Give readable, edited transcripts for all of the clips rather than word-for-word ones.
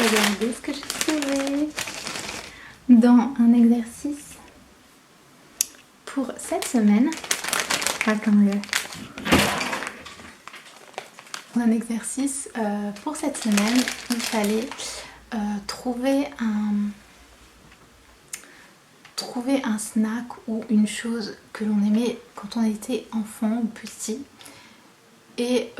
regardez ce que j'ai trouvé dans un exercice pour cette semaine. Attendez. Un exercice pour cette semaine, il fallait trouver un snack ou une chose que l'on aimait quand on était enfant ou petit. Et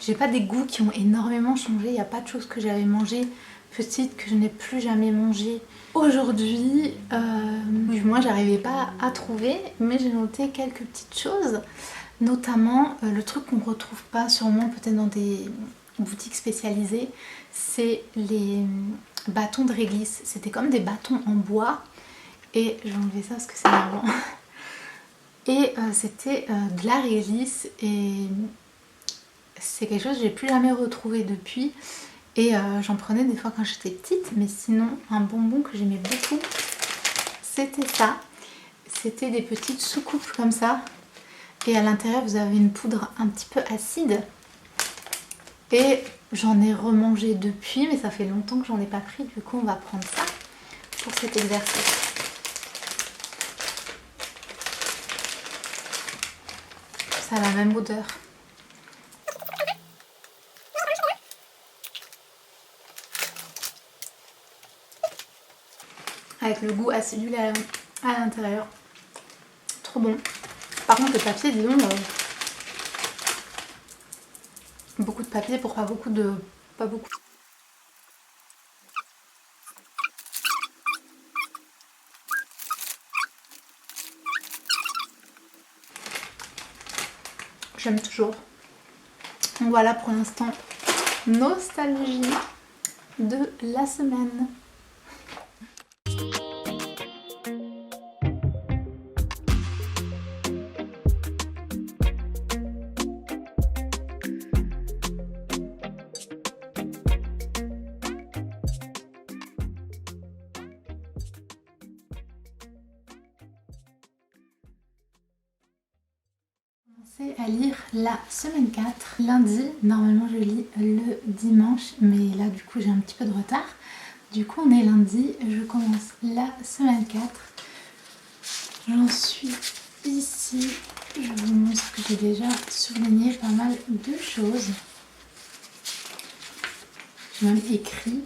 j'ai pas des goûts qui ont énormément changé, il n'y a pas de choses que j'avais mangées petite que je n'ai plus jamais mangé aujourd'hui. Moi j'arrivais pas à trouver, mais j'ai noté quelques petites choses, notamment le truc qu'on retrouve pas sûrement peut-être dans des boutiques spécialisées, c'est les bâtons de réglisse. C'était comme des bâtons en bois et j'ai enlevé ça parce que c'est énervant. Et c'était de la réglisse et c'est quelque chose que j'ai plus jamais retrouvé depuis. Et j'en prenais des fois quand j'étais petite, mais sinon un bonbon que j'aimais beaucoup, c'était ça. C'était des petites soucoupes comme ça. Et à l'intérieur vous avez une poudre un petit peu acide. Et j'en ai remangé depuis, mais ça fait longtemps que j'en ai pas pris. Du coup on va prendre ça pour cet exercice. Ça a la même odeur. Avec le goût acidulé à l'intérieur. Trop bon. Par contre le papier, disons, beaucoup de papier pour pas beaucoup. J'aime toujours. Donc voilà pour l'instant, nostalgie de la semaine. À lire la semaine 4. Lundi, normalement je lis le dimanche, mais là du coup j'ai un petit peu de retard. Du coup on est lundi, je commence la semaine 4. J'en suis ici, je vous montre que j'ai déjà souligné pas mal de choses. J'ai même écrit.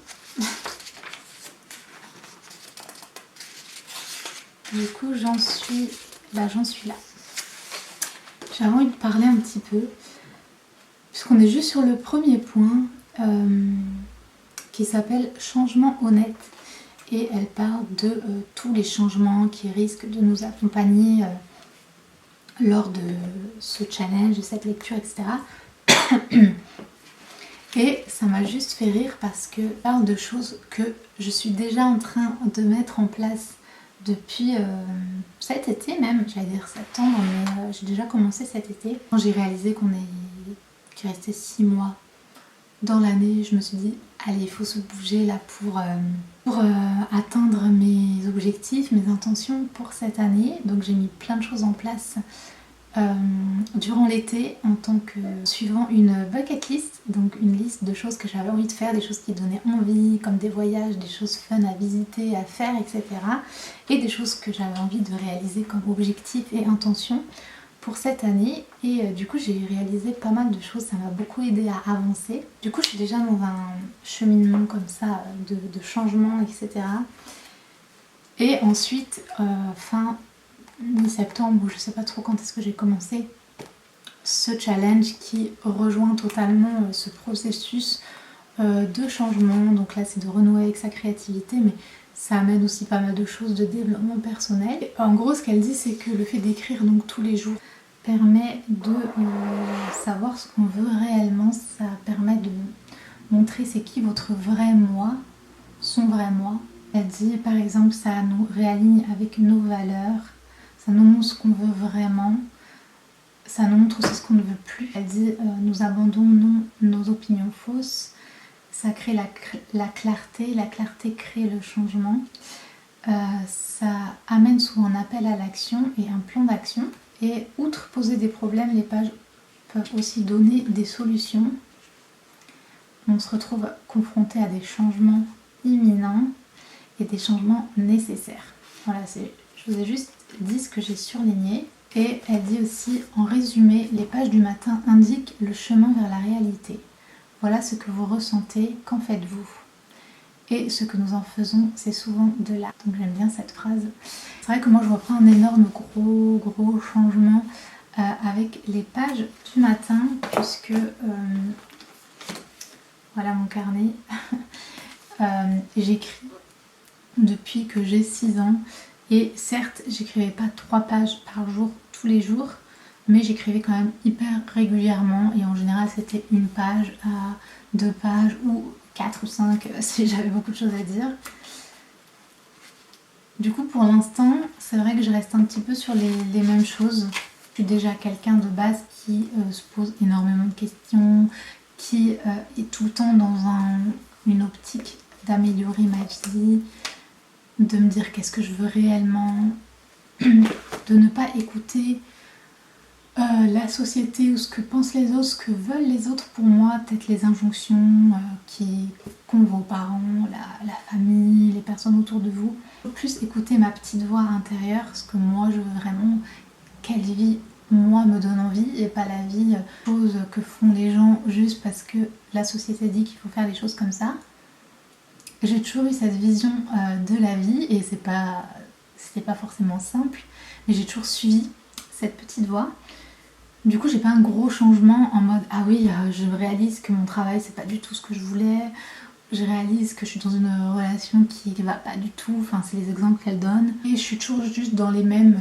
Du coup j'en suis là. J'avais envie de parler un petit peu, puisqu'on est juste sur le premier point qui s'appelle changement honnête. Et elle parle de tous les changements qui risquent de nous accompagner lors de ce challenge, de cette lecture, etc. Et ça m'a juste fait rire parce que elle parle de choses que je suis déjà en train de mettre en place depuis cet été même, j'allais dire septembre, mais j'ai déjà commencé cet été. Quand j'ai réalisé qu'il restait 6 mois dans l'année, je me suis dit, allez, il faut se bouger là pour atteindre mes objectifs, mes intentions pour cette année. Donc j'ai mis plein de choses en place durant l'été en tant que suivant une bucket list, donc une liste de choses que j'avais envie de faire, des choses qui donnaient envie, comme des voyages, des choses fun à visiter, à faire, etc. Et des choses que j'avais envie de réaliser comme objectif et intention pour cette année. Et du coup j'ai réalisé pas mal de choses, ça m'a beaucoup aidé à avancer. Du coup je suis déjà dans un cheminement comme ça de changement, etc. Et ensuite fin mi-septembre, ou je sais pas trop quand est-ce que j'ai commencé ce challenge qui rejoint totalement ce processus de changement. Donc là c'est de renouer avec sa créativité, mais ça amène aussi pas mal de choses de développement personnel. Et en gros ce qu'elle dit c'est que le fait d'écrire donc tous les jours permet de savoir ce qu'on veut réellement, ça permet de montrer c'est qui votre vrai moi, son vrai moi. Elle dit par exemple ça nous réaligne avec nos valeurs, ça nous montre ce qu'on veut vraiment, ça nous montre aussi ce qu'on ne veut plus. Elle dit nous abandonnons nos opinions fausses, ça crée la clarté crée le changement, ça amène souvent un appel à l'action et un plan d'action. Et outre poser des problèmes, les pages peuvent aussi donner des solutions. on se retrouve confronté à des changements imminents et des changements nécessaires. Voilà, je vous ai juste dit ce que j'ai surligné. Et elle dit aussi, en résumé, les pages du matin indiquent le chemin vers la réalité. Voilà ce que vous ressentez, qu'en faites-vous? Et ce que nous en faisons, c'est souvent de là. Donc j'aime bien cette phrase. C'est vrai que moi je vois pas un énorme gros changement avec les pages du matin, puisque voilà mon carnet. J'écris depuis que j'ai 6 ans. Et certes, j'écrivais pas 3 pages par jour, tous les jours, mais j'écrivais quand même hyper régulièrement. Et en général, c'était 1 page à 2 pages ou 4 ou 5 si j'avais beaucoup de choses à dire. Du coup, pour l'instant, c'est vrai que je reste un petit peu sur les mêmes choses. Je suis déjà quelqu'un de base qui se pose énormément de questions, qui est tout le temps dans une optique d'améliorer ma vie, de me dire qu'est-ce que je veux réellement, de ne pas écouter la société ou ce que pensent les autres, ce que veulent les autres pour moi, peut-être les injonctions qu'ont vos parents, la famille, les personnes autour de vous. Plus écouter ma petite voix intérieure, ce que moi je veux vraiment, quelle vie moi me donne envie et pas la vie, choses que font les gens juste parce que la société dit qu'il faut faire des choses comme ça. J'ai toujours eu cette vision de la vie et c'était pas forcément simple, mais j'ai toujours suivi cette petite voie. Du coup, j'ai pas un gros changement en mode ah oui, je réalise que mon travail c'est pas du tout ce que je voulais, je réalise que je suis dans une relation qui va pas du tout, enfin c'est les exemples qu'elle donne, et je suis toujours juste dans les mêmes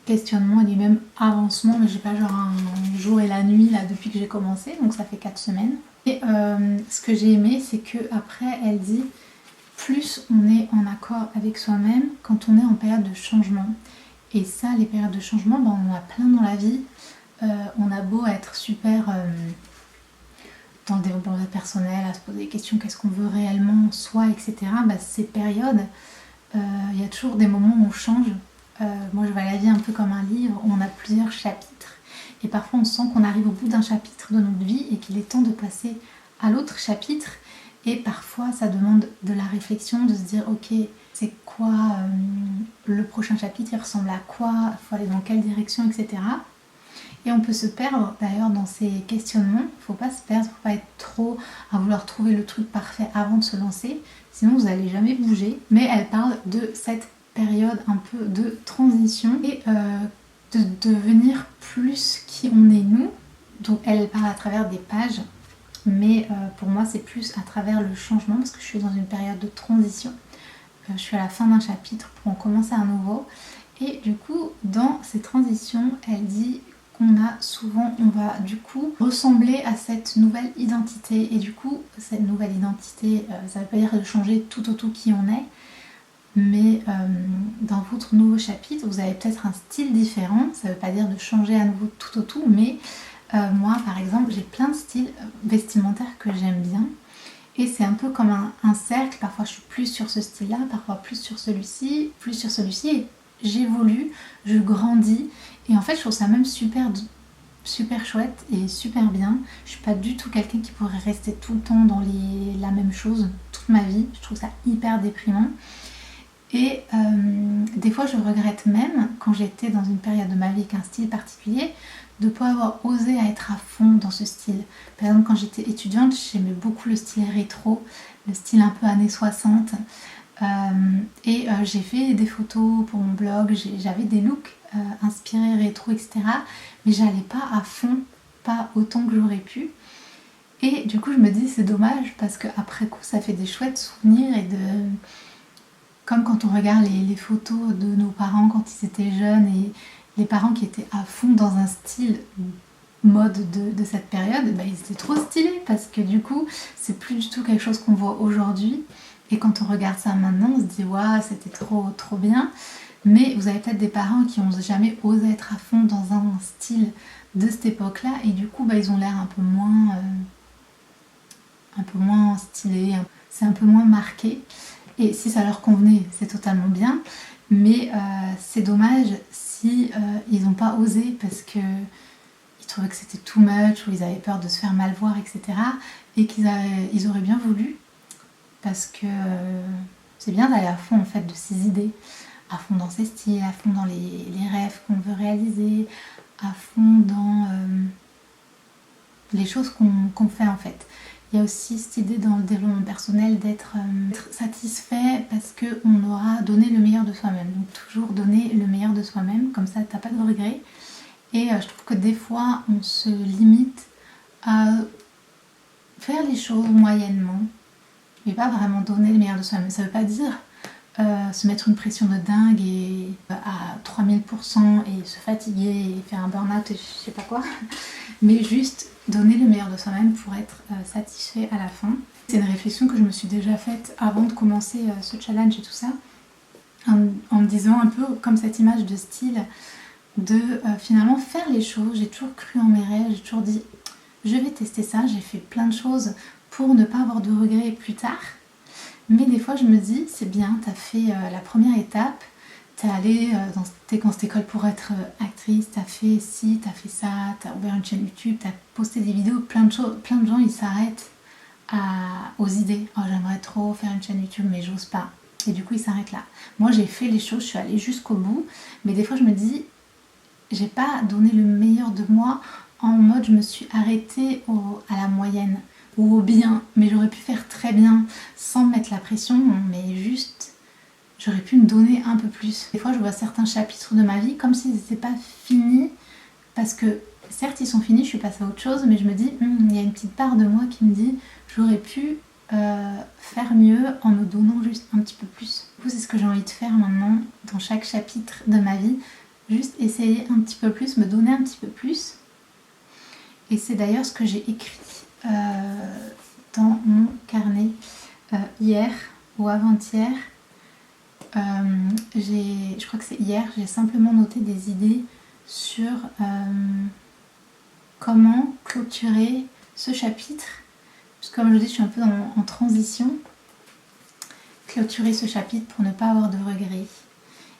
questionnements et les mêmes avancements, mais j'ai pas genre un jour et la nuit là depuis que j'ai commencé, donc ça fait 4 semaines. Et ce que j'ai aimé, c'est que après elle dit plus on est en accord avec soi-même quand on est en période de changement. Et ça, les périodes de changement, ben, on en a plein dans la vie. On a beau être super dans le développement personnel, à se poser des questions, qu'est-ce qu'on veut réellement, soi, etc. Ben, ces périodes, il y a toujours des moments où on change. Moi, je vois la vie un peu comme un livre où on a plusieurs chapitres. Et parfois, on sent qu'on arrive au bout d'un chapitre de notre vie et qu'il est temps de passer à l'autre chapitre. Et parfois, ça demande de la réflexion, de se dire, ok, c'est quoi le prochain chapitre, il ressemble à quoi, il faut aller dans quelle direction, etc. Et on peut se perdre d'ailleurs dans ces questionnements. Il ne faut pas se perdre, il ne faut pas être trop à vouloir trouver le truc parfait avant de se lancer, sinon vous n'allez jamais bouger. Mais elle parle de cette période un peu de transition et de devenir plus qui on est nous. Donc elle parle à travers des pages, mais pour moi c'est plus à travers le changement parce que je suis dans une période de transition. Je suis à la fin d'un chapitre pour en commencer un nouveau. Et du coup, dans ces transitions, elle dit qu'on va du coup ressembler à cette nouvelle identité. Et du coup, cette nouvelle identité, ça ne veut pas dire de changer tout au tout qui on est, mais dans votre nouveau chapitre, vous avez peut-être un style différent. Ça ne veut pas dire de changer à nouveau tout au tout, mais moi, par exemple, j'ai plein de styles vestimentaires que j'aime bien. Et c'est un peu comme un cercle, parfois je suis plus sur ce style-là, parfois plus sur celui-ci, et j'évolue, je grandis, et en fait je trouve ça même super chouette et super bien. Je suis pas du tout quelqu'un qui pourrait rester tout le temps dans la même chose toute ma vie, je trouve ça hyper déprimant. Et des fois je regrette même, quand j'étais dans une période de ma vie avec un style particulier, de ne pas avoir osé à être à fond dans ce style. Par exemple, quand j'étais étudiante, j'aimais beaucoup le style rétro, le style un peu années 60. Et j'ai fait des photos pour mon blog, j'avais des looks inspirés rétro, etc. Mais j'allais pas à fond, pas autant que j'aurais pu. Et du coup, je me dis c'est dommage parce qu'après coup, ça fait des chouettes souvenirs et comme quand on regarde les photos de nos parents quand ils étaient jeunes et les parents qui étaient à fond dans un style mode de cette période, bah, ils étaient trop stylés parce que du coup, c'est plus du tout quelque chose qu'on voit aujourd'hui. Et quand on regarde ça maintenant, on se dit waouh, c'était trop bien. Mais vous avez peut-être des parents qui n'ont jamais osé être à fond dans un style de cette époque-là et du coup, bah, ils ont l'air un peu moins stylés, c'est un peu moins marqué. Et si ça leur convenait, c'est totalement bien. Mais c'est dommage si ils n'ont pas osé parce que ils trouvaient que c'était too much, ou ils avaient peur de se faire mal voir, etc. Et ils auraient bien voulu, parce que c'est bien d'aller à fond en fait de ses idées, à fond dans ses styles, à fond dans les rêves qu'on veut réaliser, à fond dans les choses qu'on fait en fait. Il y a aussi cette idée dans le développement personnel d'être satisfait parce qu'on aura donné le meilleur de soi-même. Donc toujours donner le meilleur de soi-même, comme ça t'as pas de regrets. Et je trouve que des fois on se limite à faire les choses moyennement, mais pas vraiment donner le meilleur de soi-même. Ça veut pas dire se mettre une pression de dingue et à 3000% et se fatiguer et faire un burn-out et je sais pas quoi, mais juste donner le meilleur de soi-même pour être satisfait à la fin. C'est une réflexion que je me suis déjà faite avant de commencer ce challenge et tout ça, en me disant un peu comme cette image de style de finalement faire les choses. J'ai toujours cru en mes rêves, j'ai toujours dit je vais tester ça, j'ai fait plein de choses pour ne pas avoir de regrets plus tard. Mais des fois je me dis c'est bien, t'as fait la première étape, t'es allé dans cette école pour être actrice, t'as fait ci, t'as fait ça, t'as ouvert une chaîne YouTube, t'as posté des vidéos, plein de choses, plein de gens ils s'arrêtent aux idées. Oh j'aimerais trop faire une chaîne YouTube mais j'ose pas. Et du coup ils s'arrêtent là. Moi j'ai fait les choses, je suis allée jusqu'au bout, mais des fois je me dis j'ai pas donné le meilleur de moi en mode je me suis arrêtée à la moyenne ou au bien, mais j'aurais pu faire très bien sans mettre la pression, mais juste j'aurais pu me donner un peu plus. Des fois je vois certains chapitres de ma vie comme s'ils n'étaient pas finis, parce que certes ils sont finis, je suis passée à autre chose, mais je me dis il y a une petite part de moi qui me dit j'aurais pu faire mieux en me donnant juste un petit peu plus. Du coup c'est ce que j'ai envie de faire maintenant dans chaque chapitre de ma vie, juste essayer un petit peu plus, me donner un petit peu plus. Et c'est d'ailleurs ce que j'ai écrit dans mon carnet hier ou avant-hier. Je crois que c'est hier, j'ai simplement noté des idées sur comment clôturer ce chapitre. Parce que comme je dis, je suis un peu en transition. Clôturer ce chapitre pour ne pas avoir de regrets.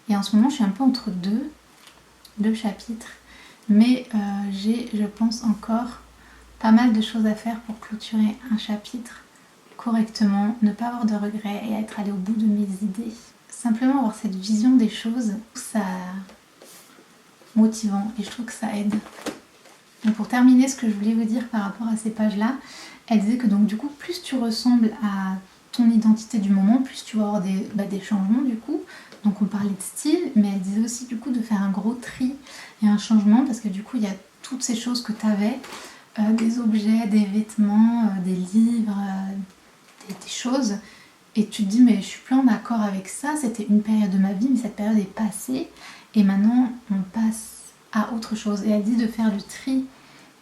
Et en ce moment, je suis un peu entre deux chapitres. Mais j'ai, je pense, encore pas mal de choses à faire pour clôturer un chapitre correctement, ne pas avoir de regrets et être allée au bout de mes idées. Simplement avoir cette vision des choses, ça motivant et je trouve que ça aide. Donc pour terminer, ce que je voulais vous dire par rapport à ces pages-là, elle disait que donc du coup, plus tu ressembles à ton identité du moment, plus tu vas avoir des changements du coup. Donc on parlait de style, mais elle disait aussi du coup de faire un gros tri et un changement, parce que du coup il y a toutes ces choses que tu avais, des objets, des vêtements, des livres, des choses, et tu te dis mais je suis plus en accord avec ça, c'était une période de ma vie, mais cette période est passée, et maintenant on passe à autre chose. Et elle dit de faire le tri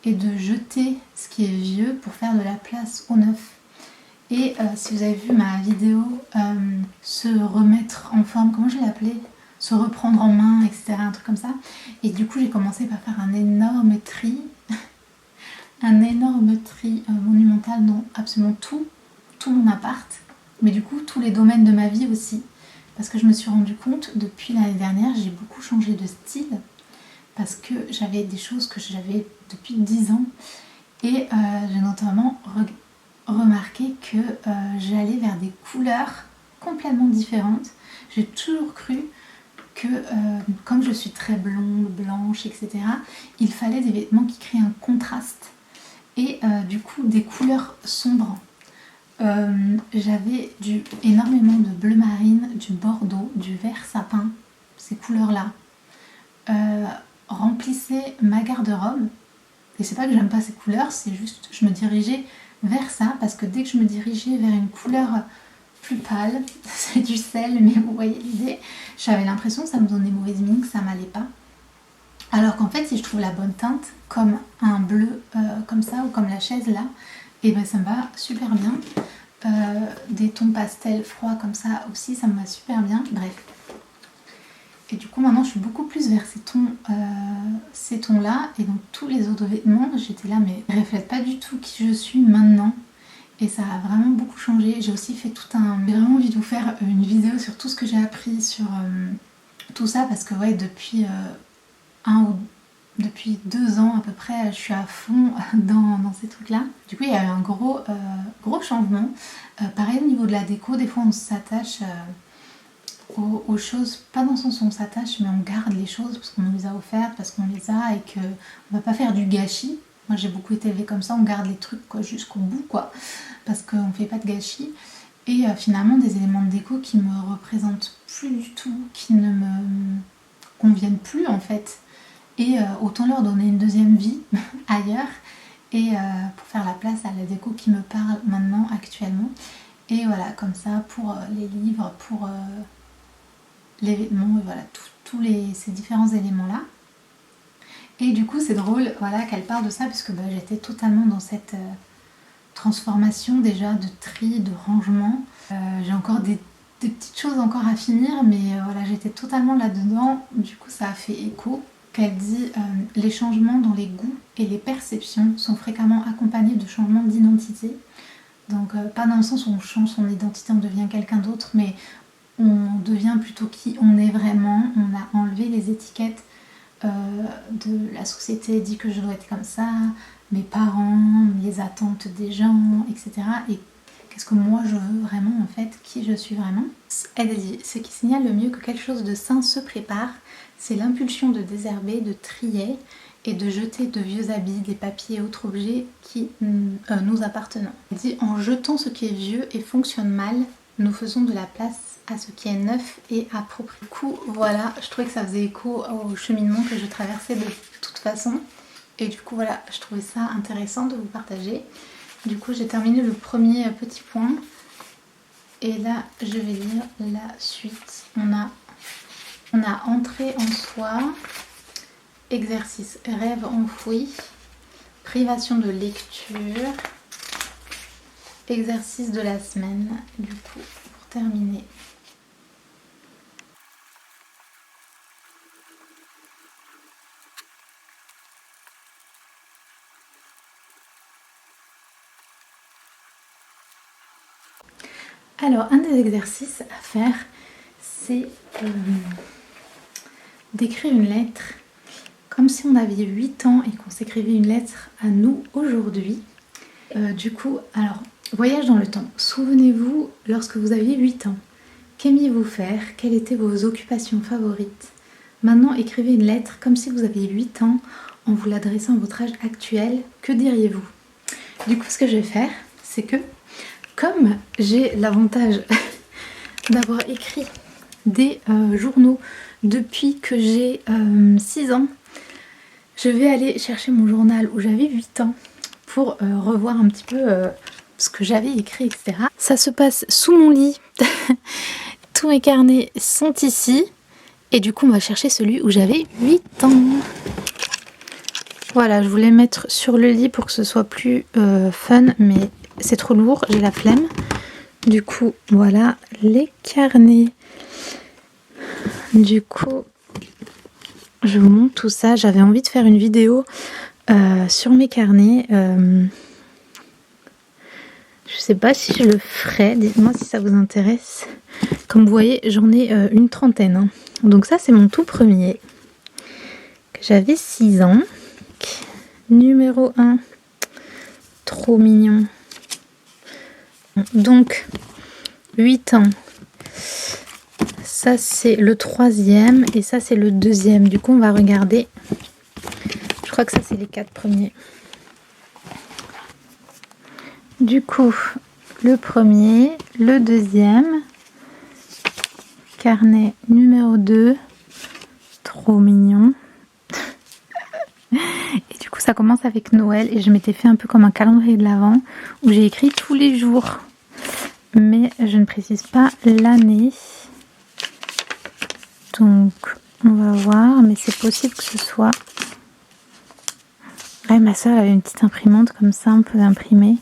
et de jeter ce qui est vieux pour faire de la place au neuf. Et si vous avez vu ma vidéo se remettre en forme, comment je l'ai appelée, se reprendre en main, etc., un truc comme ça, et du coup j'ai commencé par faire un énorme tri monumental dans absolument tout mon appart, mais du coup tous les domaines de ma vie aussi, parce que je me suis rendu compte depuis l'année dernière, j'ai beaucoup changé de style, parce que j'avais des choses que j'avais depuis 10 ans, et j'ai notamment remarqué que j'allais vers des couleurs complètement différentes. J'ai toujours cru que comme je suis très blonde, blanche, etc., il fallait des vêtements qui créent un contraste et du coup des couleurs sombres. J'avais énormément de bleu marine, du bordeaux, du vert sapin, ces couleurs-là remplissaient ma garde-robe. Et c'est pas que j'aime pas ces couleurs, c'est juste je me dirigeais vers ça, parce que dès que je me dirigeais vers une couleur plus pâle, c'est du sel, mais vous voyez l'idée, j'avais l'impression que ça me donnait mauvaise mine, que ça m'allait pas. Alors qu'en fait, si je trouve la bonne teinte, comme un bleu comme ça, ou comme la chaise là, et ben ça me va super bien. Des tons pastels froids comme ça aussi, ça me va super bien. Bref. Et du coup maintenant je suis beaucoup plus vers ces tons là, et donc tous les autres vêtements j'étais là mais ils reflètent pas du tout qui je suis maintenant, et ça a vraiment beaucoup changé. J'ai aussi fait j'ai vraiment envie de vous faire une vidéo sur tout ce que j'ai appris sur tout ça, parce que ouais depuis depuis 2 ans à peu près, je suis à fond dans ces trucs-là. Du coup, il y a eu un gros changement. Pareil au niveau de la déco, des fois on s'attache aux choses, pas dans le sens où on s'attache, mais on garde les choses parce qu'on nous les a offertes, parce qu'on les a et qu'on va pas faire du gâchis. Moi j'ai beaucoup été élevée comme ça, on garde les trucs jusqu'au bout quoi, parce qu'on fait pas de gâchis. Et finalement des éléments de déco qui me représentent plus du tout, qui ne me conviennent plus en fait. Et autant leur donner une deuxième vie ailleurs et pour faire la place à la déco qui me parle maintenant actuellement. Et voilà, comme ça pour les livres, pour les vêtements, et voilà, tous ces différents éléments là. Et du coup c'est drôle voilà, qu'elle parle de ça puisque j'étais totalement dans cette transformation déjà de tri, de rangement. J'ai encore des petites choses encore à finir, mais voilà, j'étais totalement là-dedans. Du coup ça a fait écho. Qu'elle dit les changements dans les goûts et les perceptions sont fréquemment accompagnés de changements d'identité. Donc pas dans le sens où on change son identité, on devient quelqu'un d'autre, mais on devient plutôt qui on est vraiment. On a enlevé les étiquettes de la société, dit que je dois être comme ça, mes parents, les attentes des gens, etc. Et qu'est-ce que moi je veux vraiment en fait, qui je suis vraiment. Elle dit, ce qui signale le mieux que quelque chose de sain se prépare, c'est l'impulsion de désherber, de trier et de jeter de vieux habits, des papiers et autres objets qui nous appartenant. Elle dit, en jetant ce qui est vieux et fonctionne mal, nous faisons de la place à ce qui est neuf et approprié. Du coup, voilà, je trouvais que ça faisait écho au cheminement que je traversais de toute façon. Et du coup, voilà, je trouvais ça intéressant de vous partager. Du coup, j'ai terminé le premier petit point. Et là, je vais lire la suite. On a entrée en soi, exercice, rêve enfoui, privation de lecture, exercice de la semaine, du coup, pour terminer. Alors, un des exercices à faire, c'est d'écrire une lettre comme si on avait 8 ans et qu'on s'écrivait une lettre à nous aujourd'hui. Du coup, alors, voyage dans le temps. Souvenez-vous, lorsque vous aviez 8 ans, qu'aimiez-vous faire? Quelles étaient vos occupations favorites? Maintenant, écrivez une lettre comme si vous aviez 8 ans en vous l'adressant à votre âge actuel. Que diriez-vous? Du coup, ce que je vais faire, c'est que, comme j'ai l'avantage d'avoir écrit des journaux depuis que j'ai 6 ans, je vais aller chercher mon journal où j'avais 8 ans pour revoir un petit peu ce que j'avais écrit, etc. Ça se passe sous mon lit. Tous mes carnets sont ici. Et du coup, on va chercher celui où j'avais 8 ans. Voilà, je voulais mettre sur le lit pour que ce soit plus fun, mais c'est trop lourd, j'ai la flemme. Du coup, voilà les carnets. Du coup, je vous montre tout ça. J'avais envie de faire une vidéo sur mes carnets. Je sais pas si je le ferai. Dites-moi si ça vous intéresse. Comme vous voyez, j'en ai une trentaine. Hein. Donc ça, c'est mon tout premier. J'avais 6 ans. Numéro 1. Trop mignon. Donc, 8 ans. Ça, c'est le 3e. Et ça, c'est le 2e. Du coup, on va regarder. Je crois que ça, c'est les 4 premiers. Du coup, le premier, le 2e. Carnet numéro 2. Trop mignon. Et du coup, ça commence avec Noël. Et je m'étais fait un peu comme un calendrier de l'Avent où j'ai écrit tous les jours. Mais je ne précise pas l'année. Donc, on va voir. Mais c'est possible que ce soit... Ouais, ma soeur avait une petite imprimante comme ça. On peut imprimer.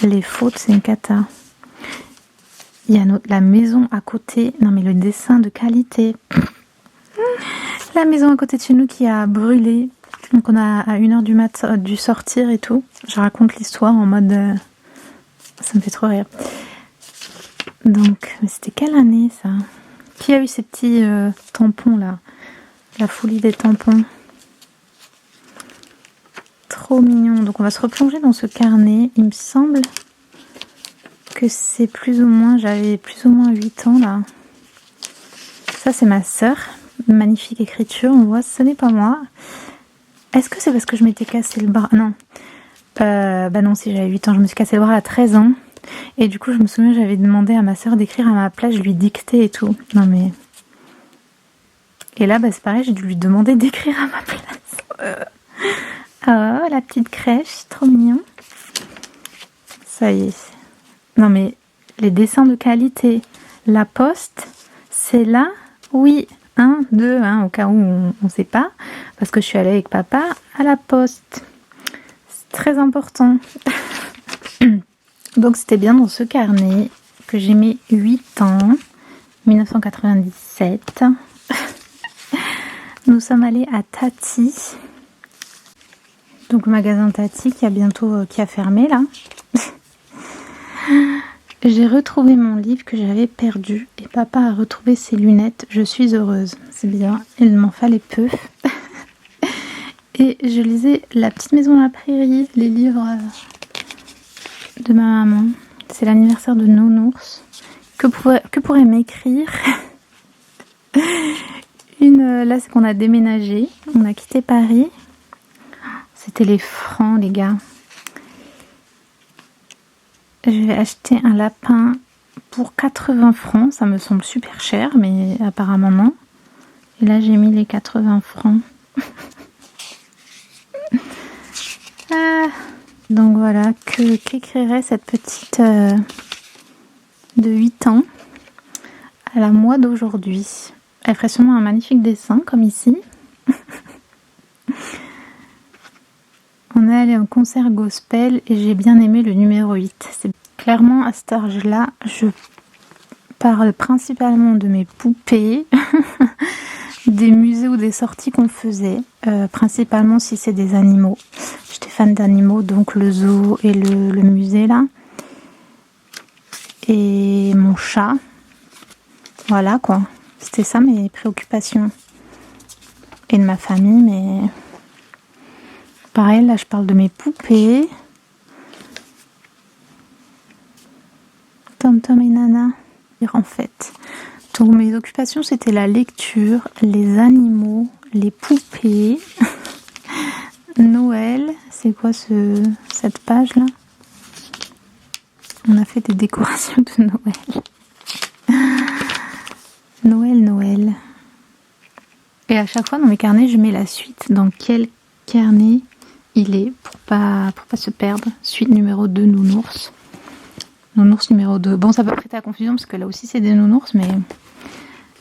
Les fautes, c'est une cata. Il y a la maison à côté. Non, mais le dessin de qualité. La maison à côté de chez nous qui a brûlé. Donc, on a à 1h du mat dû sortir et tout. Je raconte l'histoire en mode... Ça me fait trop rire. Donc, mais c'était quelle année ça? Qui a eu ces petits tampons là? La folie des tampons. trop mignon. Donc on va se replonger dans ce carnet. Il me semble que c'est plus ou moins, j'avais plus ou moins 8 ans là. Ça c'est ma sœur. Magnifique écriture, on voit, ce n'est pas moi. Est-ce que c'est parce que je m'étais cassé le bras? Non. Bah non, si j'avais 8 ans, je me suis cassé le bras à 13 ans. Et du coup, je me souviens, j'avais demandé à ma sœur d'écrire à ma place, je lui dictais et tout. Non mais... Et là, bah c'est pareil, j'ai dû lui demander d'écrire à ma place. Oh, la petite crèche, trop mignon. Ça y est. Non mais, les dessins de qualité. La poste, c'est là, oui. 1, 2, au cas où on ne sait pas. Parce que je suis allée avec papa à la poste. C'est très important. Donc c'était bien dans ce carnet que j'ai mis 8 ans. 1997. Nous sommes allés à Tati. Donc le magasin Tati qui a fermé là. J'ai retrouvé mon livre que j'avais perdu et papa a retrouvé ses lunettes. Je suis heureuse. C'est bien, il m'en fallait peu. Et je lisais La petite maison à la prairie, les livres de ma maman. C'est l'anniversaire de Nounours. Que pourrait m'écrire là, c'est qu'on a déménagé. On a quitté Paris. C'était les francs, les gars. Je vais acheter un lapin pour 80 francs. Ça me semble super cher, mais apparemment non. Et là, j'ai mis les 80 francs. Donc voilà, qu'écrirait cette petite de 8 ans à la moi d'aujourd'hui. Elle ferait sûrement un magnifique dessin, comme ici. On est allé à un concert gospel et j'ai bien aimé le numéro 8. C'est clairement à cet âge-là, je parle principalement de mes poupées, des musées ou des sorties qu'on faisait, principalement si c'est des animaux. J'étais fan d'animaux, donc le zoo et le musée là. Et mon chat. Voilà quoi. C'était ça mes préoccupations. Et de ma famille, mais... Pareil, là je parle de mes poupées. Tom Tom et Nana. En fait. Donc mes occupations c'était la lecture, les animaux, les poupées. Noël. C'est quoi cette page là? On a fait des décorations de Noël. Noël. Et à chaque fois dans mes carnets je mets la suite. Dans quel carnet il est pour pas se perdre. Suite numéro 2, Nounours. Nounours numéro 2. Bon, ça peut prêter à confusion parce que là aussi c'est des nounours, mais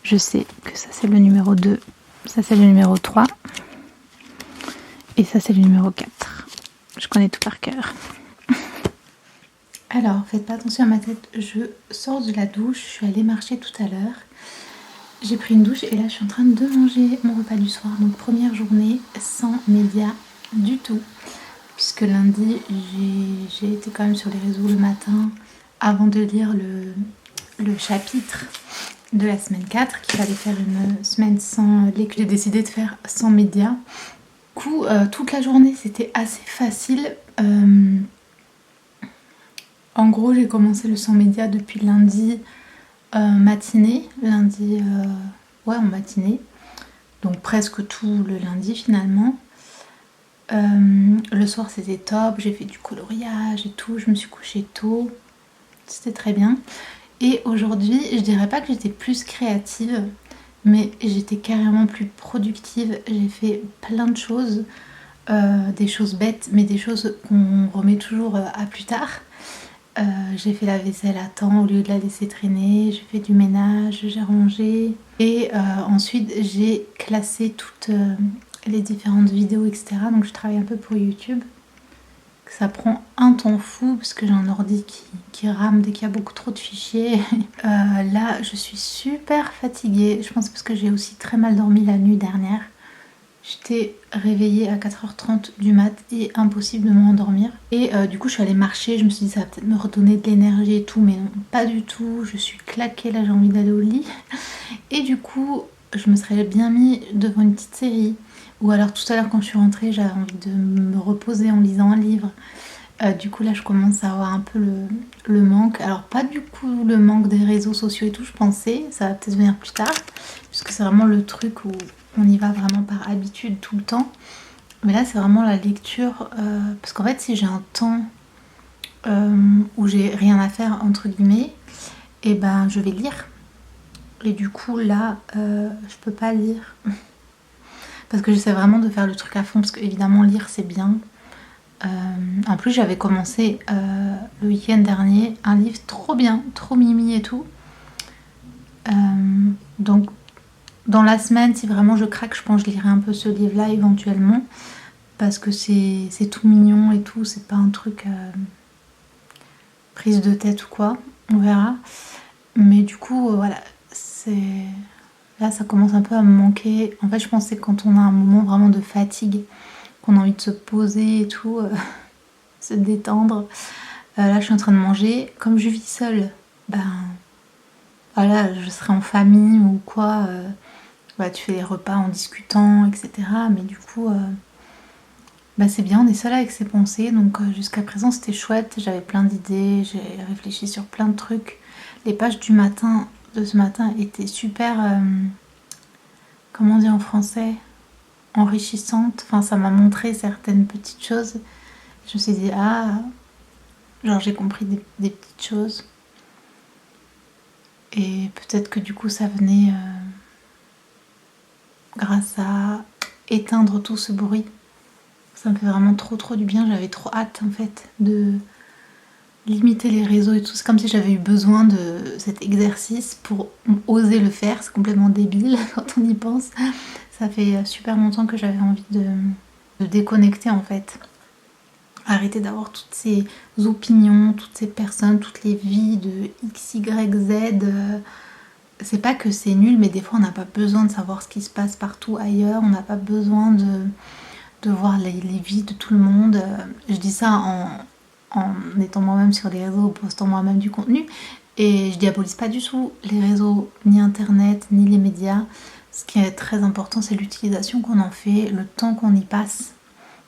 je sais que ça c'est le numéro 2. Ça c'est le numéro 3. Et ça c'est le numéro 4. Je connais tout par cœur. Alors, faites pas attention à ma tête. Je sors de la douche. Je suis allée marcher tout à l'heure. J'ai pris une douche et là je suis en train de manger mon repas du soir. Donc première journée sans médias du tout. Puisque lundi j'ai été quand même sur les réseaux le matin avant de lire le chapitre de la semaine 4 qu'il fallait faire une semaine sans que j'ai décidé de faire sans médias. Du coup toute la journée c'était assez facile. En gros j'ai commencé le sans médias depuis lundi matinée, en matinée, donc presque tout le lundi finalement. Le soir c'était top, j'ai fait du coloriage et tout, je me suis couchée tôt, c'était très bien. Et aujourd'hui je dirais pas que j'étais plus créative, mais j'étais carrément plus productive. J'ai fait plein de choses, des choses bêtes mais des choses qu'on remet toujours à plus tard. J'ai fait la vaisselle à temps au lieu de la laisser traîner, j'ai fait du ménage, j'ai rangé et ensuite j'ai classé toutes les différentes vidéos, etc. Donc je travaille un peu pour YouTube. Ça prend un temps fou parce que j'ai un ordi qui rame dès qu'il y a beaucoup trop de fichiers. Là je suis super fatiguée, je pense parce que j'ai aussi très mal dormi la nuit dernière. J'étais réveillée à 4h30 du mat et impossible de m'endormir. Et du coup je suis allée marcher, je me suis dit ça va peut-être me redonner de l'énergie et tout, mais non, pas du tout. Je suis claquée, là j'ai envie d'aller au lit. Et du coup je me serais bien mis devant une petite série. Ou alors tout à l'heure quand je suis rentrée, j'avais envie de me reposer en lisant un livre. Du coup là je commence à avoir un peu le manque. Alors pas du coup le manque des réseaux sociaux et tout, je pensais, ça va peut-être venir plus tard. Puisque c'est vraiment le truc où on y va vraiment par habitude tout le temps. Mais là c'est vraiment la lecture. Parce qu'en fait si j'ai un temps où j'ai rien à faire entre guillemets, et ben je vais lire. Et du coup là je peux pas lire. Parce que j'essaie vraiment de faire le truc à fond. Parce que évidemment lire c'est bien. En plus j'avais commencé le week-end dernier un livre trop bien, trop mimi et tout. Donc dans la semaine si vraiment je craque, je pense que je lirai un peu ce livre là éventuellement. Parce que c'est tout mignon et tout, c'est pas un truc prise de tête ou quoi, on verra. Mais du coup voilà, là ça commence un peu à me manquer. En fait je pense que c'est quand on a un moment vraiment de fatigue, qu'on a envie de se poser et tout, se détendre. Là je suis en train de manger. Comme je vis seule, ben voilà, je serai en famille ou quoi, tu fais les repas en discutant, etc. Mais du coup c'est bien, on est seul avec ses pensées. Donc jusqu'à présent c'était chouette, j'avais plein d'idées, j'ai réfléchi sur plein de trucs. Les pages de ce matin étaient super, comment on dit en français, enrichissantes. Enfin ça m'a montré certaines petites choses. Je me suis dit genre j'ai compris des petites choses. Et peut-être que du coup ça venait grâce à éteindre tout ce bruit. Ça me fait vraiment trop du bien. J'avais trop hâte en fait de limiter les réseaux et tout. C'est comme si j'avais eu besoin de cet exercice pour oser le faire. C'est complètement débile quand on y pense. Ça fait super longtemps que j'avais envie de déconnecter en fait. Arrêter d'avoir toutes ces opinions, toutes ces personnes, toutes les vies de X, Y, Z. C'est pas que c'est nul, mais des fois on n'a pas besoin de savoir ce qui se passe partout ailleurs. On n'a pas besoin de voir les vies de tout le monde. Je dis ça en étant moi-même sur les réseaux, en postant moi-même du contenu. Et je diabolise pas du tout les réseaux, ni internet, ni les médias. Ce qui est très important, c'est l'utilisation qu'on en fait, le temps qu'on y passe.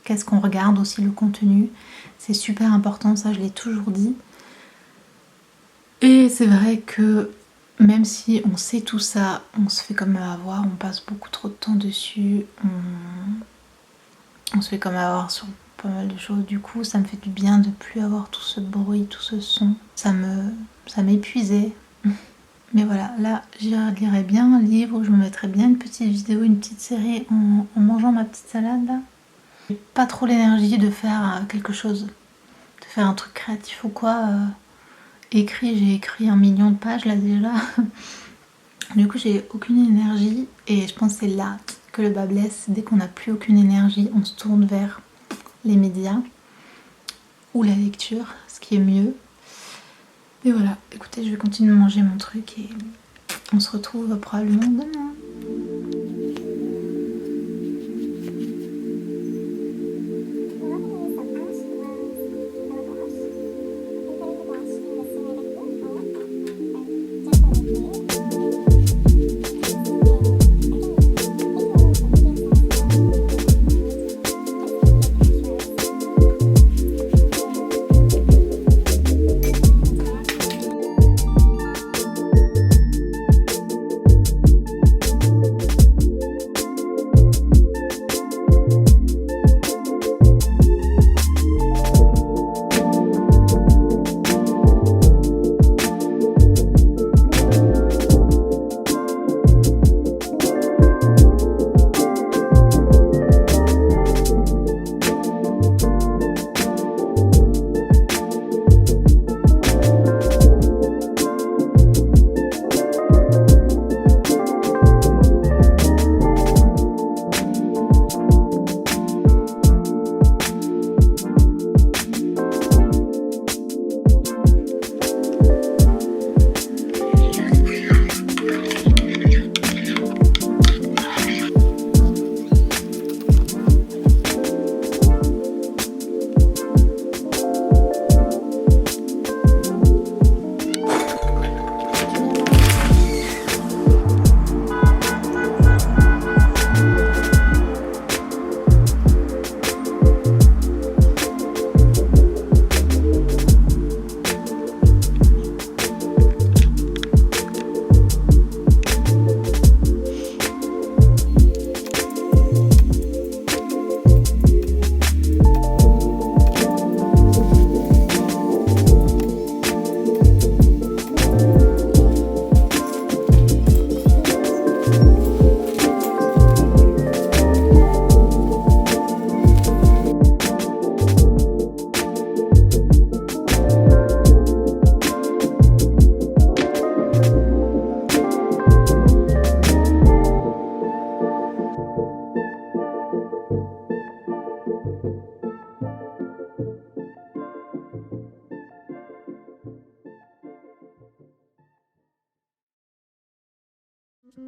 Qu'est-ce qu'on regarde aussi, le contenu. C'est super important, ça je l'ai toujours dit. Et c'est vrai que même si on sait tout ça, on se fait comme avoir, on passe beaucoup trop de temps dessus, on se fait comme avoir sur pas mal de choses. Du coup, ça me fait du bien de plus avoir tout ce bruit, tout ce son. Ça m'épuisait. Mais voilà, là, je lirais bien un livre, je me mettrais bien une petite vidéo, une petite série en mangeant ma petite salade là. J'ai pas trop l'énergie de faire quelque chose, de faire un truc créatif ou quoi. J'ai écrit 1 million de pages là déjà. Du coup, j'ai aucune énergie et je pense que c'est là que le bas blesse. Dès qu'on n'a plus aucune énergie, on se tourne vers les médias ou la lecture, ce qui est mieux. Et voilà, écoutez, je vais continuer de manger mon truc et on se retrouve probablement demain. On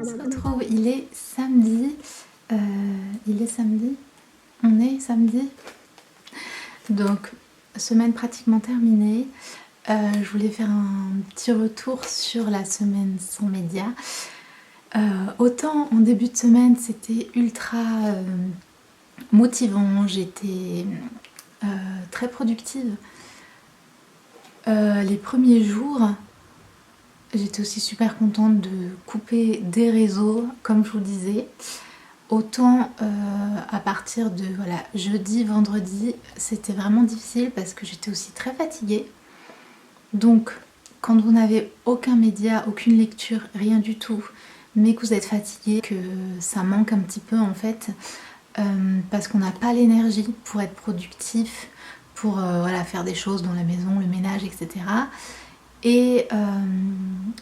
se retrouve, il est samedi. On est samedi. Donc, semaine pratiquement terminée. Je voulais faire un petit retour sur la semaine sans médias. Autant en début de semaine, c'était ultra motivant, j'étais très productive. Les premiers jours, j'étais aussi super contente de couper des réseaux, comme je vous disais. Autant à partir de jeudi, vendredi, c'était vraiment difficile parce que j'étais aussi très fatiguée. Donc, quand vous n'avez aucun média, aucune lecture, rien du tout, mais que vous êtes fatigué, que ça manque un petit peu en fait, parce qu'on n'a pas l'énergie pour être productif, pour faire des choses dans la maison, le ménage, etc. Et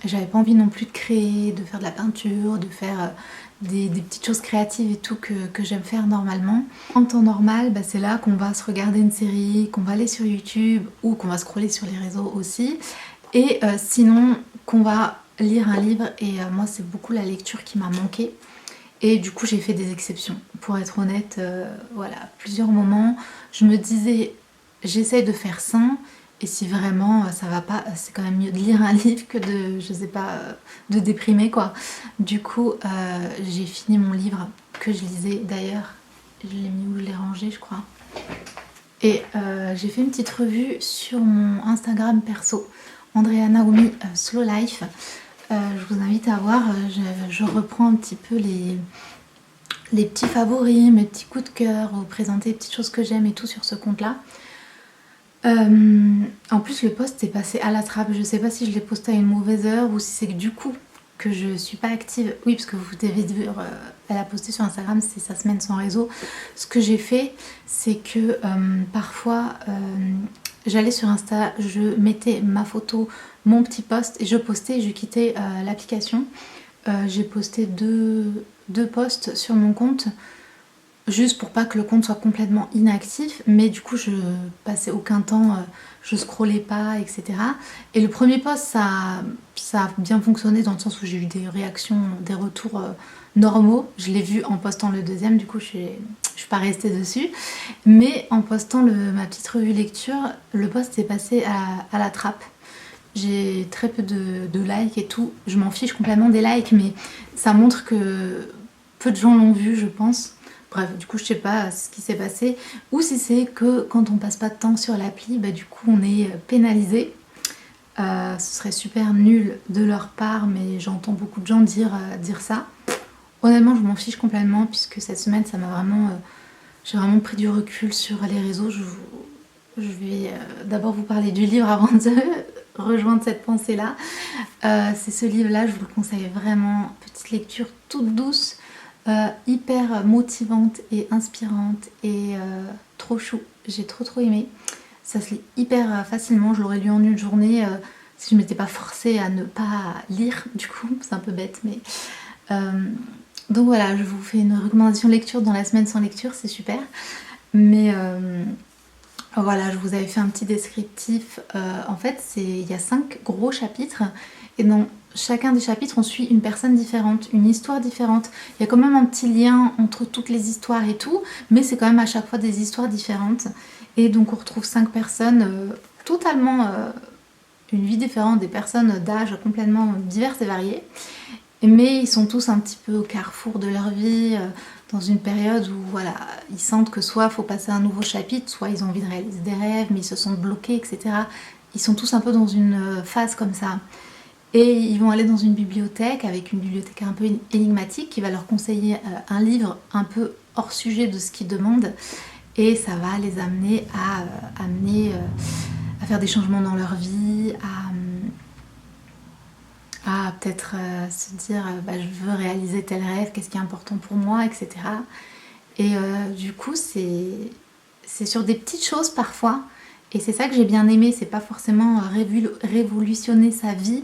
j'avais pas envie non plus de créer, de faire de la peinture, de faire des petites choses créatives et tout que j'aime faire normalement. En temps normal, c'est là qu'on va se regarder une série, qu'on va aller sur YouTube ou qu'on va scroller sur les réseaux aussi. Et sinon, qu'on va lire un livre. Et moi, c'est beaucoup la lecture qui m'a manqué. Et du coup, j'ai fait des exceptions. Pour être honnête, plusieurs moments, je me disais, j'essaie de faire sain. Et si vraiment ça va pas, c'est quand même mieux de lire un livre que de, je sais pas, de déprimer quoi. Du coup, j'ai fini mon livre que je lisais d'ailleurs. Je l'ai mis où je l'ai rangé, je crois. Et j'ai fait une petite revue sur mon Instagram perso, Andrea Naomi Slow Life. Je vous invite à voir, je reprends un petit peu les petits favoris, mes petits coups de cœur, vous présenter les petites choses que j'aime et tout sur ce compte-là. En plus le post est passé à la trappe, je sais pas si je l'ai posté à une mauvaise heure ou si c'est que du coup que je suis pas active. Oui, parce que vous devez dire, elle a posté sur Instagram, c'est sa semaine sans réseau. Ce que j'ai fait, c'est que parfois j'allais sur Insta, je mettais ma photo, mon petit post et je postais et je quittais l'application. J'ai posté deux posts sur mon compte juste pour pas que le compte soit complètement inactif, mais du coup je passais aucun temps, je scrollais pas, etc. Et le premier post ça a bien fonctionné dans le sens où j'ai eu des réactions, des retours normaux. Je l'ai vu en postant le deuxième, du coup je suis pas restée dessus, mais en postant ma petite revue lecture, le post est passé à la trappe. J'ai très peu de likes et tout, je m'en fiche complètement des likes, mais ça montre que peu de gens l'ont vu, je pense. Bref, du coup je sais pas ce qui s'est passé, ou si c'est que quand on passe pas de temps sur l'appli, du coup on est pénalisé. Ce serait super nul de leur part, mais j'entends beaucoup de gens dire ça. Honnêtement je m'en fiche complètement, puisque cette semaine ça m'a vraiment... j'ai vraiment pris du recul sur les réseaux. Je vais d'abord vous parler du livre avant de rejoindre cette pensée là. C'est ce livre là, je vous le conseille vraiment, petite lecture toute douce, hyper motivante et inspirante et trop chou. J'ai trop aimé. Ça se lit hyper facilement, je l'aurais lu en une journée si je m'étais pas forcée à ne pas lire, du coup c'est un peu bête, mais donc voilà, je vous fais une recommandation lecture dans la semaine sans lecture, c'est super. Mais voilà, je vous avais fait un petit descriptif. En fait, il y a 5 gros chapitres et dans chacun des chapitres, on suit une personne différente, une histoire différente. Il y a quand même un petit lien entre toutes les histoires et tout, mais c'est quand même à chaque fois des histoires différentes. Et donc on retrouve 5 personnes totalement une vie différente, des personnes d'âge complètement diverses et variées. Mais ils sont tous un petit peu au carrefour de leur vie, dans une période où voilà, ils sentent que soit il faut passer à un nouveau chapitre, soit ils ont envie de réaliser des rêves, mais ils se sentent bloqués, etc. Ils sont tous un peu dans une phase comme ça. Et ils vont aller dans une bibliothèque avec une bibliothécaire un peu énigmatique qui va leur conseiller un livre un peu hors sujet de ce qu'ils demandent. Et ça va les amener à faire des changements dans leur vie, à peut-être se dire bah, je veux réaliser tel rêve, qu'est-ce qui est important pour moi, etc. Et du coup, c'est sur des petites choses parfois. Et c'est ça que j'ai bien aimé, c'est pas forcément révolutionner sa vie.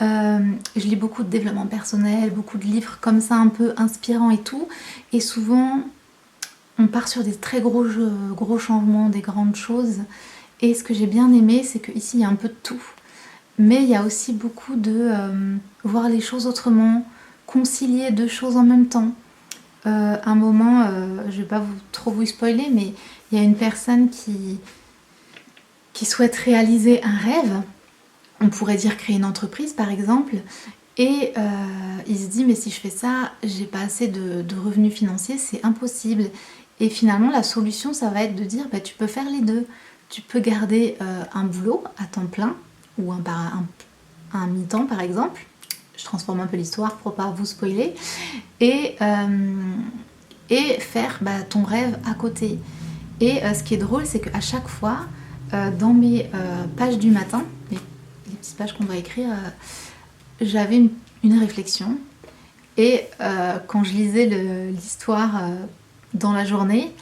Je lis beaucoup de développement personnel, beaucoup de livres comme ça un peu inspirants et tout. Et souvent, on part sur des très gros changements, des grandes choses. Et ce que j'ai bien aimé, c'est qu'ici, il y a un peu de tout. Mais il y a aussi beaucoup de voir les choses autrement, concilier deux choses en même temps. Un moment, je vais pas trop vous spoiler, mais il y a une personne qui souhaite réaliser un rêve. On pourrait dire créer une entreprise par exemple. Et il se dit mais si je fais ça, j'ai pas assez de revenus financiers, c'est impossible. Et finalement la solution ça va être de dire bah, tu peux faire les deux. Tu peux garder un boulot à temps plein ou un mi-temps par exemple. Je transforme un peu l'histoire pour pas vous spoiler. Et faire bah, ton rêve à côté. Et ce qui est drôle c'est qu'à chaque fois dans mes pages du matin, les petites pages qu'on va écrire, j'avais une réflexion. Et quand je lisais l'histoire dans la journée,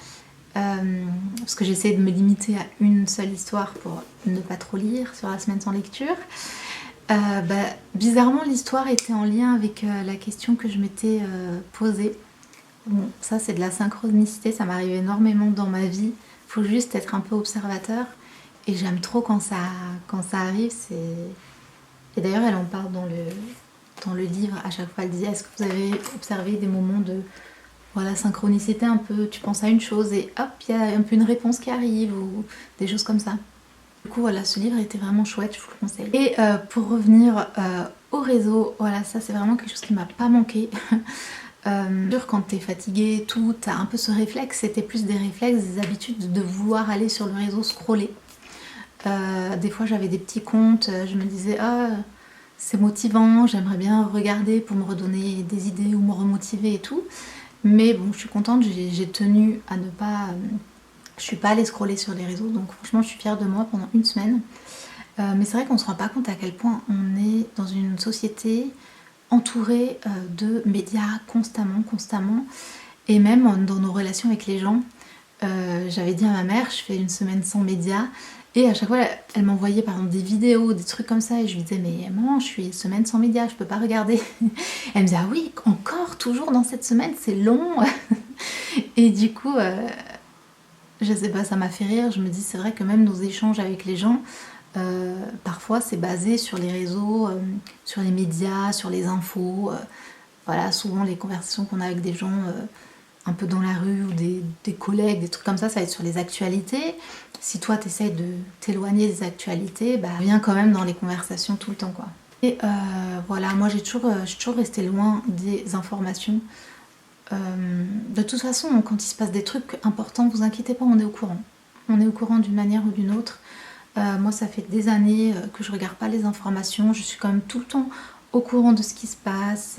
parce que j'essayais de me limiter à une seule histoire pour ne pas trop lire sur la semaine sans lecture, bizarrement l'histoire était en lien avec la question que je m'étais posée. Bon, ça c'est de la synchronicité, ça m'arrive énormément dans ma vie, faut juste être un peu observateur et j'aime trop quand ça arrive. Et d'ailleurs elle en parle dans le livre, à chaque fois elle dit est-ce que vous avez observé des moments de voilà, synchronicité un peu, tu penses à une chose et hop, il y a un peu une réponse qui arrive ou des choses comme ça. Du coup voilà, ce livre était vraiment chouette, je vous le conseille. Et pour revenir au réseau, voilà, ça c'est vraiment quelque chose qui m'a pas manqué. Quand t'es fatigué, tout, t'as un peu ce réflexe, c'était plus des réflexes, des habitudes de vouloir aller sur le réseau scroller. Des fois j'avais des petits comptes, je me disais ah c'est motivant, j'aimerais bien regarder pour me redonner des idées ou me remotiver et tout. Mais bon, je suis contente, j'ai tenu à ne pas... je suis pas allée scroller sur les réseaux, donc franchement je suis fière de moi pendant une semaine. Mais c'est vrai qu'on se rend pas compte à quel point on est dans une société entourée de médias constamment, et même dans nos relations avec les gens. J'avais dit à ma mère, je fais une semaine sans médias, et à chaque fois elle m'envoyait par exemple des vidéos, des trucs comme ça, et je lui disais mais maman, je suis une semaine sans médias, je peux pas regarder. Elle me disait ah oui, encore, toujours dans cette semaine, c'est long. Et du coup, je sais pas, ça m'a fait rire, je me dis c'est vrai que même nos échanges avec les gens, parfois c'est basé sur les réseaux, sur les médias, sur les infos. Voilà, souvent les conversations qu'on a avec des gens un peu dans la rue ou des collègues, des trucs comme ça va être sur les actualités. Si toi t'essayes de t'éloigner des actualités, bah viens quand même dans les conversations tout le temps quoi. Et voilà, moi je suis toujours restée loin des informations. De toute façon, quand il se passe des trucs importants, vous inquiétez pas, on est au courant. On est au courant d'une manière ou d'une autre. Moi ça fait des années que je regarde pas les informations, je suis quand même tout le temps au courant de ce qui se passe.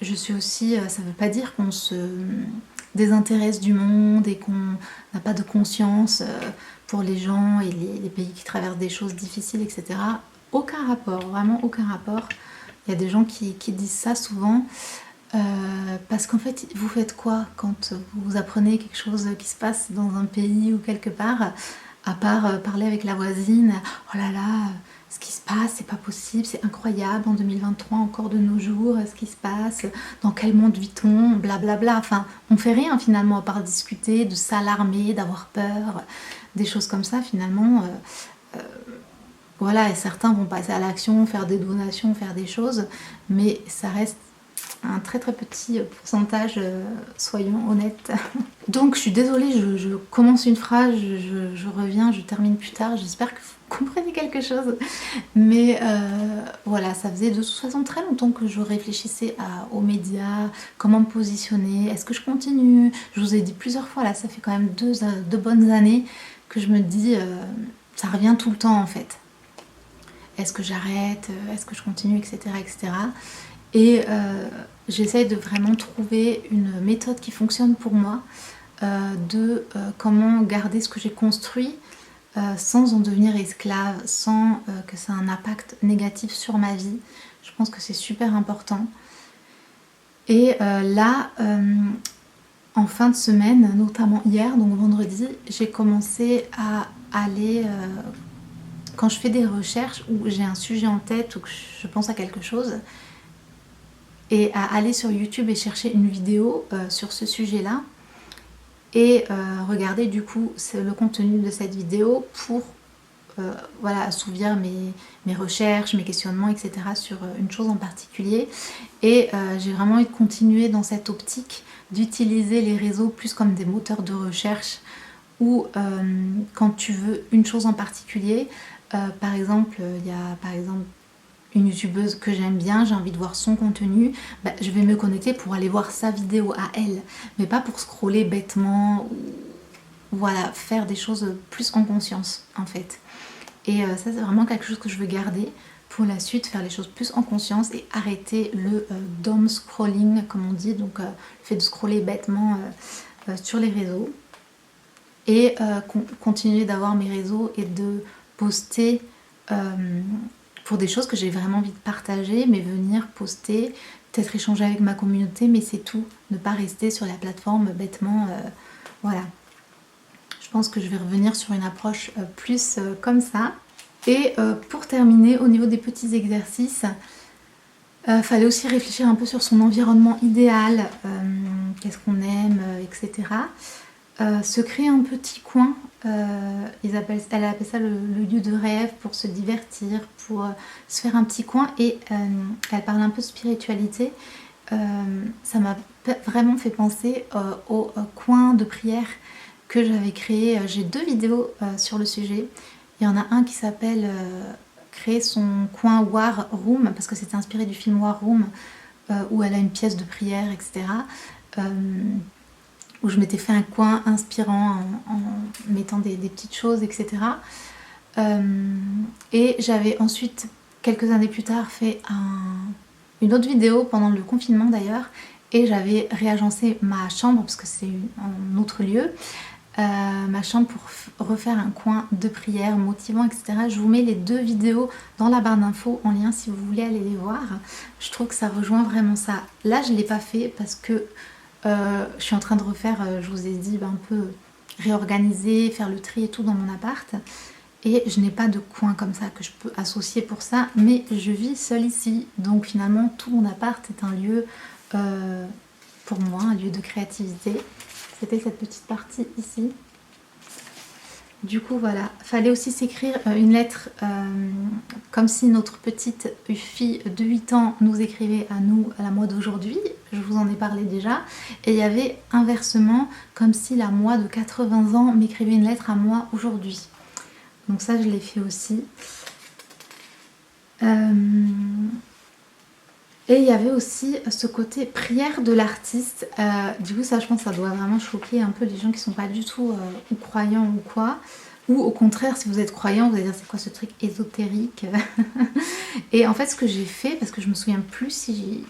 Je suis aussi, ça veut pas dire qu'on se désintéresse du monde et qu'on n'a pas de conscience pour les gens et les pays qui traversent des choses difficiles, etc. Aucun rapport, vraiment aucun rapport. Il y a des gens qui disent ça souvent. Parce qu'en fait, vous faites quoi quand vous apprenez quelque chose qui se passe dans un pays ou quelque part, à part parler avec la voisine, oh là là, ce qui se passe, c'est pas possible, c'est incroyable, en 2023 encore de nos jours, ce qui se passe, dans quel monde vit-on, blablabla. Enfin, on fait rien finalement à part discuter, de s'alarmer, d'avoir peur, des choses comme ça finalement. Voilà, et certains vont passer à l'action, faire des donations, faire des choses, mais ça reste un très très petit pourcentage, soyons honnêtes. Donc je suis désolée, je commence une phrase, je reviens, je termine plus tard, j'espère que vous comprenez quelque chose. Mais voilà, ça faisait de toute façon très longtemps que je réfléchissais aux médias, comment me positionner, est-ce que je continue? Je vous ai dit plusieurs fois, là ça fait quand même deux bonnes années que je me dis, ça revient tout le temps en fait. Est-ce que j'arrête? Est-ce que je continue? Etc. etc. Et j'essaye de vraiment trouver une méthode qui fonctionne pour moi, de comment garder ce que j'ai construit sans en devenir esclave, sans que ça ait un impact négatif sur ma vie. Je pense que c'est super important. Et là, en fin de semaine, notamment hier, donc vendredi, j'ai commencé à aller, quand je fais des recherches où j'ai un sujet en tête ou que je pense à quelque chose, et à aller sur YouTube et chercher une vidéo sur ce sujet-là et regarder du coup le contenu de cette vidéo pour voilà, assouvir mes recherches, mes questionnements, etc. sur une chose en particulier. Et j'ai vraiment envie de continuer dans cette optique d'utiliser les réseaux plus comme des moteurs de recherche ou quand tu veux une chose en particulier. Par exemple, il y a par exemple une youtubeuse que j'aime bien, j'ai envie de voir son contenu, bah, je vais me connecter pour aller voir sa vidéo à elle, mais pas pour scroller bêtement ou voilà, faire des choses plus en conscience en fait. Et ça c'est vraiment quelque chose que je veux garder pour la suite, faire les choses plus en conscience et arrêter le dumb scrolling comme on dit, donc le fait de scroller bêtement sur les réseaux et continuer d'avoir mes réseaux et de poster pour des choses que j'ai vraiment envie de partager, mais venir poster, peut-être échanger avec ma communauté, mais c'est tout, ne pas rester sur la plateforme bêtement, voilà. Je pense que je vais revenir sur une approche plus comme ça. Et pour terminer, au niveau des petits exercices, fallait aussi réfléchir un peu sur son environnement idéal, qu'est-ce qu'on aime, etc. Se créer un petit coin, elle appelle ça le lieu de rêve pour se divertir, pour se faire un petit coin. Et elle parle un peu de spiritualité. Ça m'a vraiment fait penser au coin de prière que j'avais créé. J'ai 2 vidéos sur le sujet. Il y en a un qui s'appelle créer son coin War Room, parce que c'était inspiré du film War Room, où elle a une pièce de prière, etc. Où je m'étais fait un coin inspirant en mettant des petites choses, etc. Et j'avais ensuite, quelques années plus tard, fait une autre vidéo pendant le confinement d'ailleurs, et j'avais réagencé ma chambre, parce que c'est un autre lieu, ma chambre pour refaire un coin de prière motivant, etc. Je vous mets les 2 vidéos dans la barre d'infos en lien si vous voulez aller les voir. Je trouve que ça rejoint vraiment ça. Là je ne l'ai pas fait parce que je suis en train de refaire, je vous ai dit, un peu réorganiser, faire le tri et tout dans mon appart. Et je n'ai pas de coin comme ça que je peux associer pour ça, mais je vis seule ici. Donc finalement tout mon appart est un lieu pour moi, un lieu de créativité. C'était cette petite partie ici. Du coup voilà, fallait aussi s'écrire une lettre comme si notre petite fille de 8 ans nous écrivait à nous à la moi d'aujourd'hui. Je vous en ai parlé déjà. Et il y avait inversement comme si la moi de 80 ans m'écrivait une lettre à moi aujourd'hui. Donc ça je l'ai fait aussi. Et il y avait aussi ce côté prière de l'artiste. Du coup ça je pense que ça doit vraiment choquer un peu les gens qui sont pas du tout ou croyants ou quoi. Ou au contraire si vous êtes croyant vous allez dire c'est quoi ce truc ésotérique. Et en fait ce que j'ai fait, parce que je me souviens plus si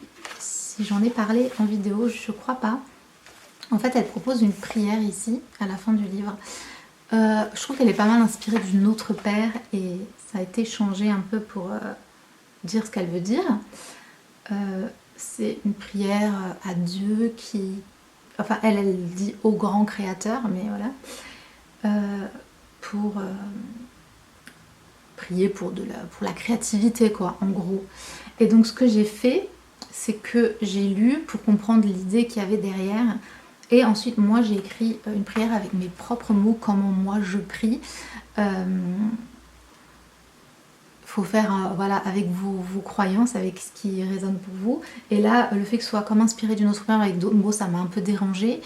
j'en ai parlé en vidéo, je crois pas. En fait elle propose une prière ici à la fin du livre. Je trouve qu'elle est pas mal inspirée d'une autre père et ça a été changé un peu pour dire ce qu'elle veut dire. C'est une prière à Dieu qui... Enfin, elle dit au grand créateur, mais voilà. Pour prier pour la créativité, quoi, en gros. Et donc, ce que j'ai fait, c'est que j'ai lu pour comprendre l'idée qu'il y avait derrière. Et ensuite, moi, j'ai écrit une prière avec mes propres mots, comment moi je prie. Faut faire voilà, avec vos croyances, avec ce qui résonne pour vous. Et là, le fait que ce soit comme inspiré d'une autre période avec d'autres mots, ça m'a un peu dérangée.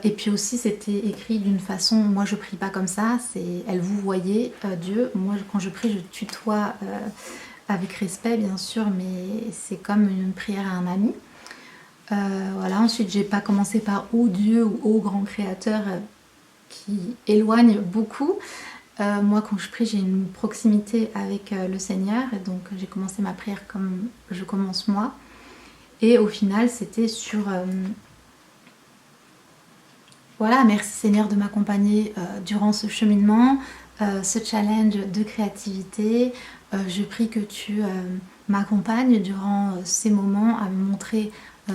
Et puis aussi, c'était écrit d'une façon, moi je prie pas comme ça, c'est elle vous voyez Dieu. Moi, quand je prie, je tutoie avec respect, bien sûr, mais c'est comme une prière à un ami. Voilà. Ensuite, j'ai pas commencé par ô Dieu ou ô grand créateur qui éloigne beaucoup. Moi quand je prie j'ai une proximité avec le Seigneur et donc j'ai commencé ma prière comme je commence moi et au final c'était sur voilà, merci Seigneur de m'accompagner durant ce cheminement, ce challenge de créativité. Je prie que tu m'accompagnes durant ces moments à me montrer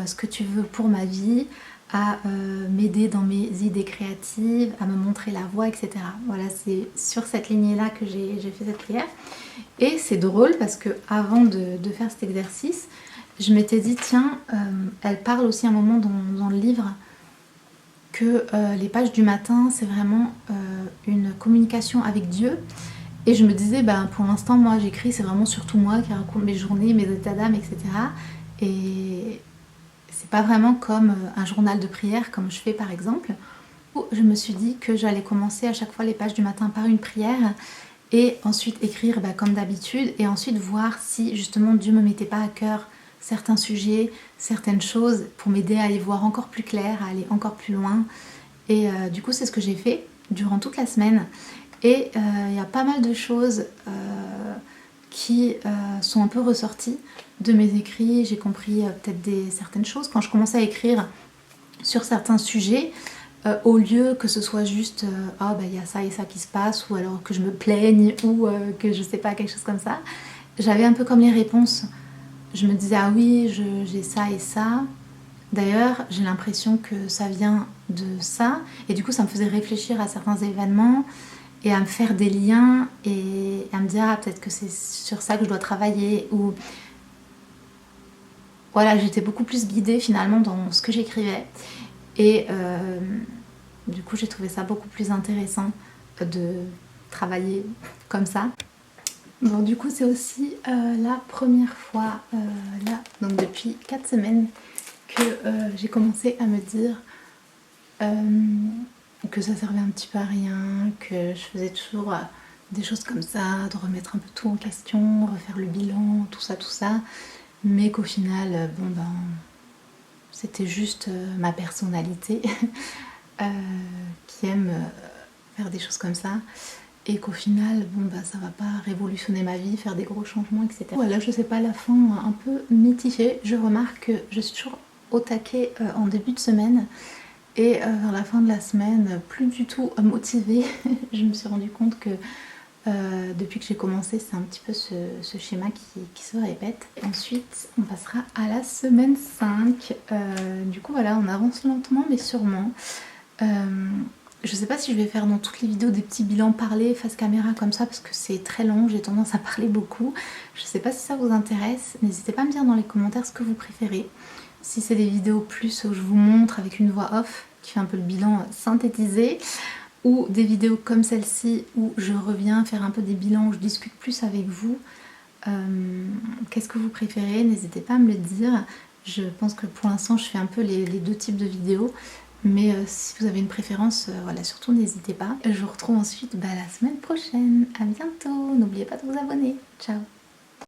ce que tu veux pour ma vie, à m'aider dans mes idées créatives, à me montrer la voie, etc. Voilà, c'est sur cette lignée-là que j'ai fait cette prière. Et c'est drôle parce que avant de faire cet exercice, je m'étais dit, tiens, elle parle aussi un moment dans le livre que les pages du matin, c'est vraiment une communication avec Dieu. Et je me disais, ben, pour l'instant, moi j'écris, c'est vraiment surtout moi qui raconte mes journées, mes états d'âme, etc. Et c'est pas vraiment comme un journal de prière, comme je fais par exemple. Je me suis dit que j'allais commencer à chaque fois les pages du matin par une prière et ensuite écrire comme d'habitude et ensuite voir si justement Dieu me mettait pas à cœur certains sujets, certaines choses pour m'aider à y voir encore plus clair, à aller encore plus loin. Et du coup c'est ce que j'ai fait durant toute la semaine. Et il y a pas mal de choses qui sont un peu ressorties de mes écrits. J'ai compris peut-être certaines choses. Quand je commençais à écrire sur certains sujets, au lieu que ce soit juste ah ben il y a ça et ça qui se passe, ou alors que je me plaigne, ou que je sais pas, quelque chose comme ça, j'avais un peu comme les réponses. Je me disais ah oui, j'ai ça et ça. D'ailleurs, j'ai l'impression que ça vient de ça, et du coup ça me faisait réfléchir à certains événements et à me faire des liens et à me dire ah peut-être que c'est sur ça que je dois travailler, ou voilà, j'étais beaucoup plus guidée finalement dans ce que j'écrivais. Et du coup j'ai trouvé ça beaucoup plus intéressant de travailler comme ça. Bon, du coup c'est aussi la première fois là, donc depuis 4 semaines, que j'ai commencé à me dire que ça servait un petit peu à rien, que je faisais toujours des choses comme ça, de remettre un peu tout en question, refaire le bilan, tout ça, mais qu'au final, bon ben, c'était juste ma personnalité qui aime faire des choses comme ça, et qu'au final, bon bah ça va pas révolutionner ma vie, faire des gros changements, etc. Voilà, je sais pas, la fin un peu mitigée. Je remarque que je suis toujours au taquet en début de semaine, et vers la fin de la semaine, plus du tout motivée. Je me suis rendu compte que depuis que j'ai commencé, c'est un petit peu ce schéma qui se répète. Et ensuite, on passera à la semaine 5. Du coup, voilà, on avance lentement mais sûrement. Je sais pas si je vais faire dans toutes les vidéos des petits bilans parlés face caméra comme ça, parce que c'est très long, j'ai tendance à parler beaucoup. Je sais pas si ça vous intéresse, n'hésitez pas à me dire dans les commentaires ce que vous préférez. Si c'est des vidéos plus où je vous montre avec une voix off qui fait un peu le bilan synthétisé, ou des vidéos comme celle-ci où je reviens faire un peu des bilans, où je discute plus avec vous. Qu'est-ce que vous préférez? N'hésitez pas à me le dire. Je pense que pour l'instant je fais un peu les deux types de vidéos, mais si vous avez une préférence, voilà, surtout n'hésitez pas. Je vous retrouve ensuite la semaine prochaine. À bientôt, n'oubliez pas de vous abonner. Ciao.